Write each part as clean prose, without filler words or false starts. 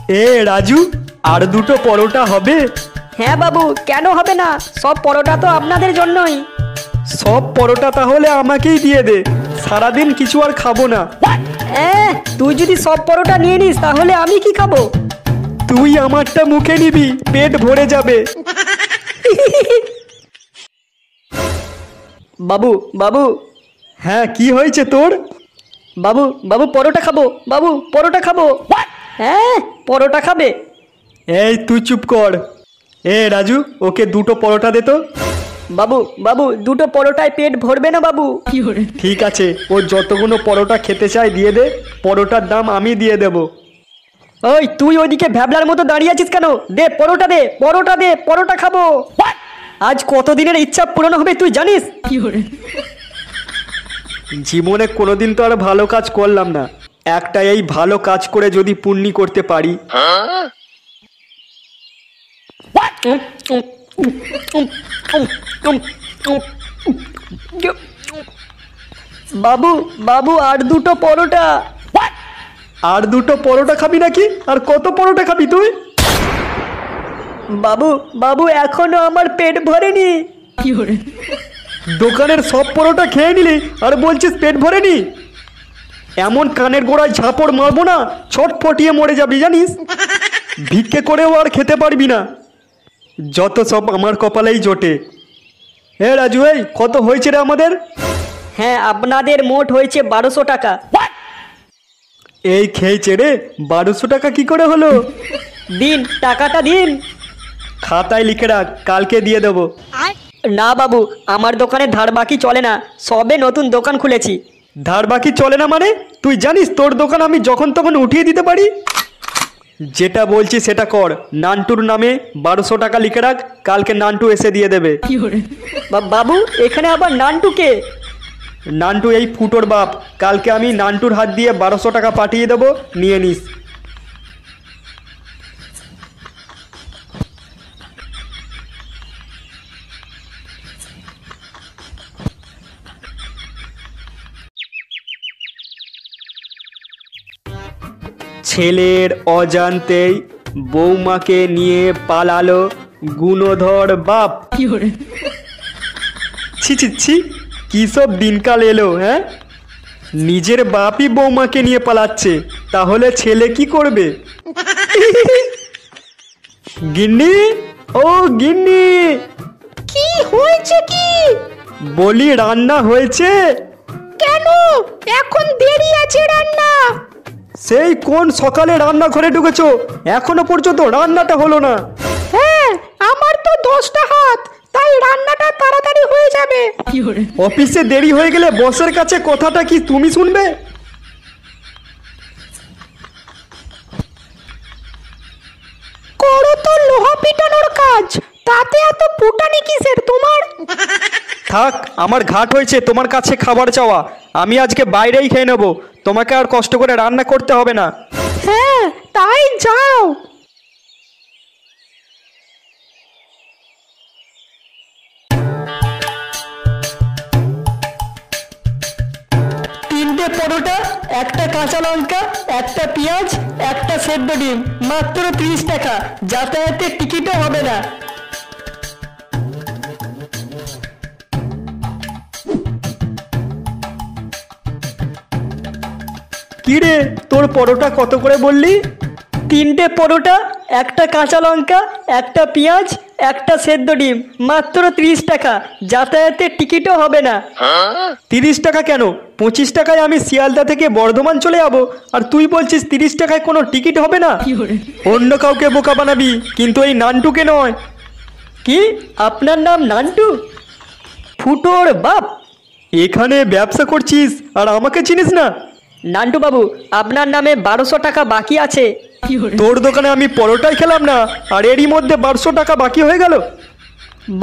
এ রাজু, আর দুটো পরোটা হবে? হ্যাঁ বাবু, কেন হবে না? সব পরোটা তো আপনাদের জন্যই। সব পরোটা তাহলে আমাকেই দিয়ে দে, সারাদিন কিছু আর খাবো না। তুই যদি সব পরোটা নিয়ে নিস তাহলে আমি কি খাবো? তুই আমারটা মুখে নিবি, পেট ভরে যাবে। বাবু বাবু। হ্যাঁ, কি হয়েছে তোর? বাবু বাবু পরোটা খাবো, বাবু পরোটা খাবো। হ্যাঁ, পরোটা খাবে? এই তুই চুপ কর। এ রাজু, ওকে দুটো পরোটা দে তো। বাবু বাবু, দুটো পরোটায় পেট ভরবে না বাবু। ঠিক আছে, ও যতগুলো পরোটা খেতে চায় দিয়ে দে, পরোটার দাম আমি দিয়ে দেব। ওই তুই ওইদিকে ভ্যাবলার মতো দাঁড়িয়ে আছিস কেন? দে পরোটা, দে পরোটা, দে পরোটা খাবো। আজ কতদিনের ইচ্ছা পূরণ হবে তুই জানিস? জীবনে কোনোদিন তো আর ভালো কাজ করলাম না, একটা এই ভালো কাজ করে যদি পুণ্যি করতে পারি। বাবু বাবু, আর দুটো পরোটা। আর দুটো পরোটা খাবি নাকি? আর কত পরোটা খাবি তুই? বাবু বাবু, এখনো আমার পেট ভরেনি। দোকানের সব পরোটা খেয়ে নিলি আর বলছিস পেট ভরেনি? এমন কানের গোড়ায় ঝাপড় মারবো না, ছটফটিয়ে মরে যাবি জানিস। ভিক্ষে করেও আর খেতে পারবি না, যত সব আমার কপালেই জোটে। হে রাজু, এই কত হয়েছে রে আমাদের? হ্যাঁ, আপনাদের মোট হয়েছে 1200 টাকা। এই খেয়েছে রে, 1200 টাকা কি করে হলো? দিন, টাকাটা দিন। খাতায় লিখে রাখ, কালকে দিয়ে দেবো। না বাবু, আমার দোকানে ধার বাকি চলে না, সবে নতুন দোকান খুলেছি। ধার বাকি চলে না মানে? তুই জানিস তোর দোকান আমি যখন তখন উঠিয়ে দিতে পারি? যেটা বলছি সেটা কর। নান্টুর নামে 1200 টাকা লিখে রাখ, কালকে নান্টু এসে দিয়ে দেবে। বাবু, এখানে আবার নান্টুকে? নান্টু এই ফুটোর বাপ। কালকে আমি নান্টুর হাত দিয়ে 1200 টাকা পাঠিয়ে দেবো, নিয়ে নিস। ছেলের অজান্তেই বৌমাকে নিয়ে পালালো গুণধর বাপ। ছি ছি ছি, কি সব দিনকাল এলো। হ্যাঁ, নিজের বাপই বৌমাকে নিয়ে পালাচ্ছে, তাহলে ছেলে কি করবে? গিন্নি, ও গিন্নি। কি হয়েছে কি? বলি রান্না হয়েছে? কেন এখন দেরি আছে রান্না? সেই কোন সকালে রান্নাঘরে ঢুকেছো, এখনো পর্যন্ত রান্নাটা হলো না। হ্যাঁ, আমার তো 10টা হাত, তাই রান্নাটা তাড়াতাড়ি হয়ে যাবে। অফিসে দেরি হয়ে গেলে বসের কাছে কথাটা কি তুমি শুনবে? করো তো লোহা পিটানোর কাজ, তাতে এত ফুটানি কিসের তোমার? থাক, আমার ঘাট হয়েছে তোমার কাছে খাবার চাওয়া। আমি আজকে বাইরেই খেয়ে নেবো, তোমাকে আর কষ্ট করে রান্না করতে হবে না। হ্যাঁ, তাই যাও। তিনটে পরোটা, একটা কাঁচা লঙ্কা, একটা পেঁয়াজ, একটা সেদ্ধ ডিম, মাত্র 30 টাকা। যাতায়াতের টিকিটও হবে না। কি রে, তোর পরোটা কত করে বললি? তিনটে পরোটা, একটা কাঁচা লঙ্কা, একটা পেঁয়াজ, একটা সেদ্ধ ডিম, মাত্র 30 টাকা। যাতায়াতের টিকিটও হবে না। 30 টাকা কেন? 25 টাকায় আমি শিয়ালদা থেকে বর্ধমান চলে যাবো, আর তুই বলছিস 30 টাকায় কোনো টিকিট হবে না? অন্য কাউকে বোকা বানাবি, কিন্তু এই নান্টুকে নয়। কি, আপনার নাম নান্টু? ফুটোর বাপ? এখানে ব্যবসা করছিস আর আমাকে চিনিস না? নান্টু বাবু, আপনার নামে 1200 টাকা বাকি আছে। তোর দোকানে আমি পরোটাই খেলাম না, আর এরই মধ্যে 1200 টাকা বাকি হয়ে গেল।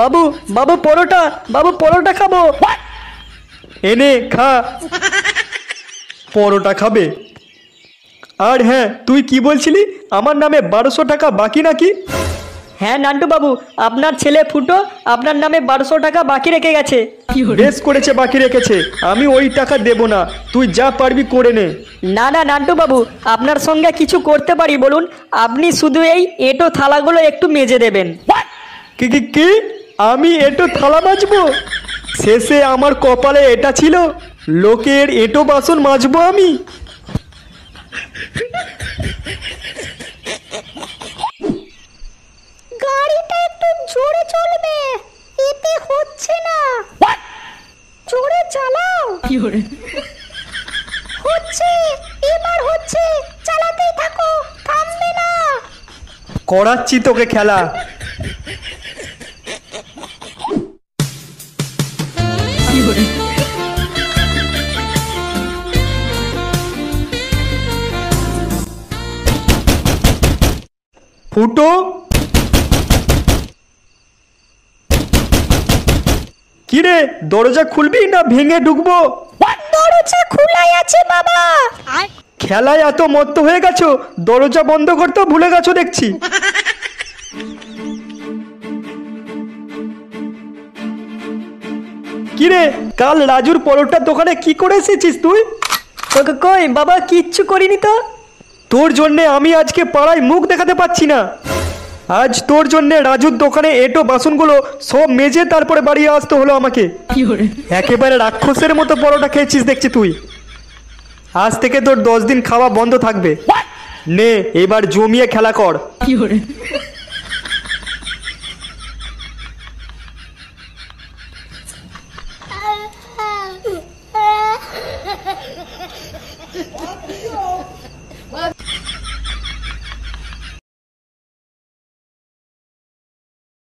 বাবু বাবু পরোটা, বাবু পরোটা খাবো। এনে খা। পরোটা খাবে? আর হ্যাঁ, তুই কি বলছিলি আমার নামে 1200 টাকা বাকি নাকি? হ্যাঁ নান্টু বাবু, আপনার ছেলে ফুটো আপনার নামে 1200 টাকা বাকি রেখে গেছে। বেশ করেছে, বাকি রেখেছে। আমি ওই টাকা দেব না, তুই যা পারবি করে নে। না না নান্টু বাবু, আপনার সঙ্গে কিছু করতে পারি বলুন? আপনি শুধু এই এঁটো থালাগুলো একটু মেজে দেবেন। কি কি কি? আমি এঁটো থালা মাজবো? শেষে আমার কপালে এটা ছিল, লোকের এঁটো বাসন মাজবো আমি? গাড়িটা একটু জোরে চলবে, এতে হচ্ছে না। জোরে চালাও। হচ্ছে, এবার হচ্ছে, চালাতেই থাকো, থামবে না। করাচ্ছি তোকে খেলা। ফুটো, কি রে, দরজা খুলবি না ভেঙে ঢুকবো? দরজা খোলাই আছে বাবা। খেলায় এত মত্ত হয়ে গেছো, দরজা বন্ধ করতেও ভুলে গেছো দেখছি। কিরে, কাল রাজুর পরোটার দোকানে কি করে এসেছিস তুই? কই বাবা, কিচ্ছু করিনি তো। তোর জন্যে আমি আজকে পাড়ায় মুখ দেখাতে পাচ্ছি না। আজ তোর জন্যে রাজুর দোকানে এঁটো বাসনগুলো সব মেজে তারপরে বাড়ি আসতে হলো আমাকে। একেবারে রাক্ষসের মতো পরোটা খেয়েছিস দেখছি তুই। আজ থেকে তোর 10 দিন খাওয়া বন্ধ থাকবে। নে, এবার জমিয়ে খেলা কর।